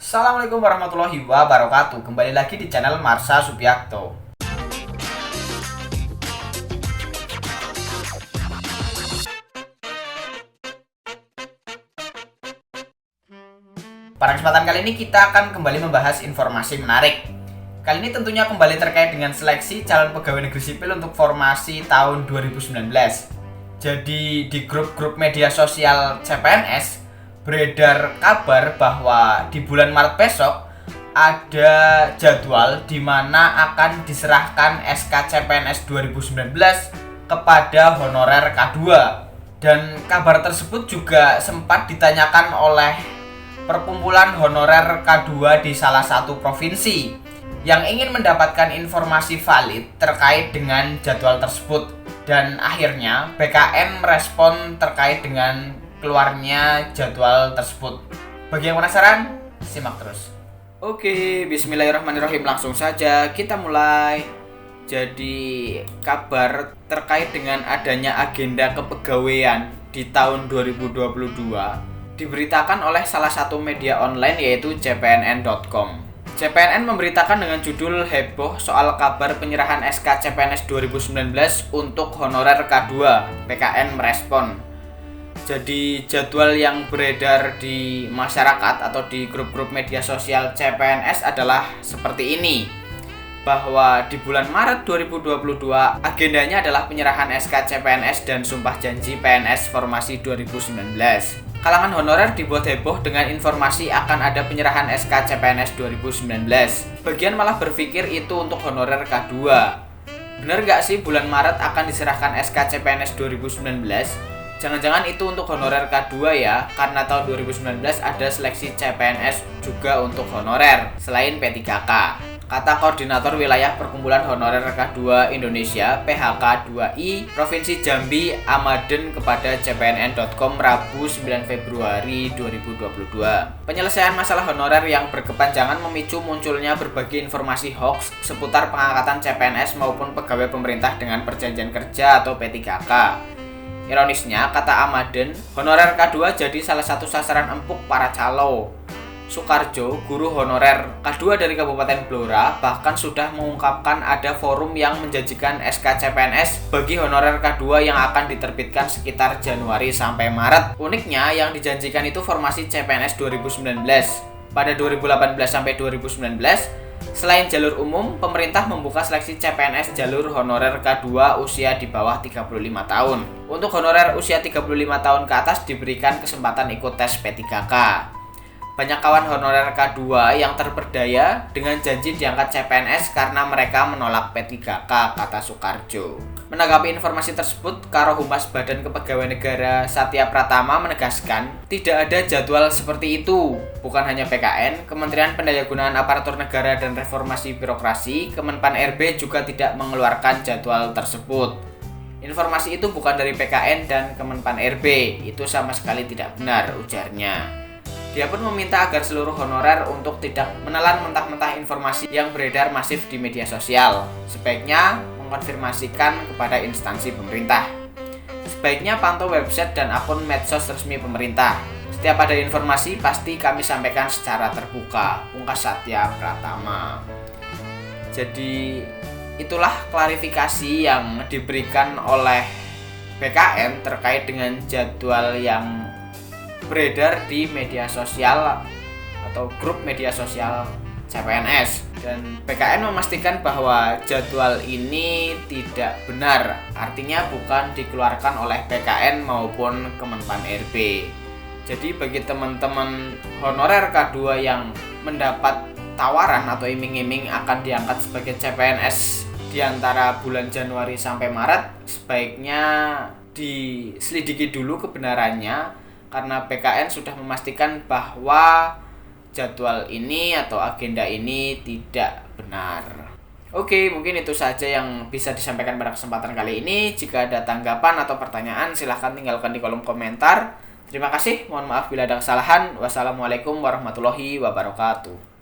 Assalamualaikum warahmatullahi wabarakatuh. Kembali lagi di channel Marsha Subiakto. Pada kesempatan kali ini kita akan kembali membahas informasi menarik. Kali ini tentunya kembali terkait dengan seleksi calon pegawai negeri sipil untuk formasi tahun 2019. Jadi di grup-grup media sosial CPNS beredar kabar bahwa di bulan Maret besok ada jadwal di mana akan diserahkan SK CPNS 2019 kepada honorer K2. Dan kabar tersebut juga sempat ditanyakan oleh perkumpulan honorer K2 di salah satu provinsi yang ingin mendapatkan informasi valid terkait dengan jadwal tersebut. Dan akhirnya BKN merespon terkait dengan keluarnya jadwal tersebut. Bagi yang penasaran, simak terus. Oke, bismillahirrahmanirrahim, langsung saja kita mulai. Jadi kabar terkait dengan adanya agenda kepegawaian di tahun 2022 diberitakan oleh salah satu media online yaitu cpnn.com. CPNN memberitakan dengan judul heboh soal kabar penyerahan SK CPNS 2019 untuk honorer K2. PKN merespon. Jadi jadwal yang beredar di masyarakat atau di grup-grup media sosial CPNS adalah seperti ini. Bahwa di bulan Maret 2022 agendanya adalah penyerahan SK CPNS dan sumpah janji PNS formasi 2019. Kalangan honorer dibuat heboh dengan informasi akan ada penyerahan SK CPNS 2019. Bagian malah berpikir itu untuk honorer K2. Bener gak sih bulan Maret akan diserahkan SK CPNS 2019? Jangan-jangan itu untuk honorer K2 ya, karena tahun 2019 ada seleksi CPNS juga untuk honorer, selain P3K. Kata Koordinator Wilayah Perkumpulan Honorer K2 Indonesia PHK2I Provinsi Jambi Amaden kepada cpnn.com Rabu 9 Februari 2022. Penyelesaian masalah honorer yang berkepanjangan memicu munculnya berbagai informasi hoax seputar pengangkatan CPNS maupun pegawai pemerintah dengan perjanjian kerja atau P3K. Ironisnya, kata Amaden, honorer K2 jadi salah satu sasaran empuk para calo. Sukarjo, guru honorer K2 dari Kabupaten Blora, bahkan sudah mengungkapkan ada forum yang menjanjikan SK CPNS bagi honorer K2 yang akan diterbitkan sekitar Januari sampai Maret. Uniknya, yang dijanjikan itu formasi CPNS 2019. Pada 2018 sampai 2019, selain jalur umum, pemerintah membuka seleksi CPNS jalur honorer K2 usia di bawah 35 tahun. Untuk honorer usia 35 tahun ke atas diberikan kesempatan ikut tes P3K. Banyak kawan honorer K2 yang terperdaya dengan janji diangkat CPNS karena mereka menolak P3K, kata Sukarjo. Menanggapi informasi tersebut, Karo Humas Badan Kepegawaian Negara Satya Pratama menegaskan tidak ada jadwal seperti itu. Bukan hanya PKN, Kementerian Pendayagunaan Aparatur Negara dan Reformasi Birokrasi, Kemenpan RB juga tidak mengeluarkan jadwal tersebut. Informasi itu bukan dari PKN dan Kemenpan RB, itu sama sekali tidak benar, ujarnya. Dia pun meminta agar seluruh honorer untuk tidak menelan mentah-mentah informasi yang beredar masif di media sosial. Sebaiknya mengkonfirmasikan kepada instansi pemerintah. Sebaiknya pantau website dan akun medsos resmi pemerintah. Setiap ada informasi pasti kami sampaikan secara terbuka, ungkas Satya Pratama. Jadi itulah klarifikasi yang diberikan oleh BKN terkait dengan jadwal yang beredar di media sosial atau grup media sosial CPNS. Dan BKN memastikan bahwa jadwal ini tidak benar, artinya bukan dikeluarkan oleh BKN maupun Kemenpan RB. Jadi bagi teman-teman honorer K2 yang mendapat tawaran atau iming-iming akan diangkat sebagai CPNS di antara bulan Januari sampai Maret, sebaiknya diselidiki dulu kebenarannya, karena BKN sudah memastikan bahwa jadwal ini atau agenda ini tidak benar. Oke, mungkin itu saja yang bisa disampaikan pada kesempatan kali ini. Jika ada tanggapan atau pertanyaan, silahkan tinggalkan di kolom komentar. Terima kasih, mohon maaf bila ada kesalahan. Wassalamualaikum warahmatullahi wabarakatuh.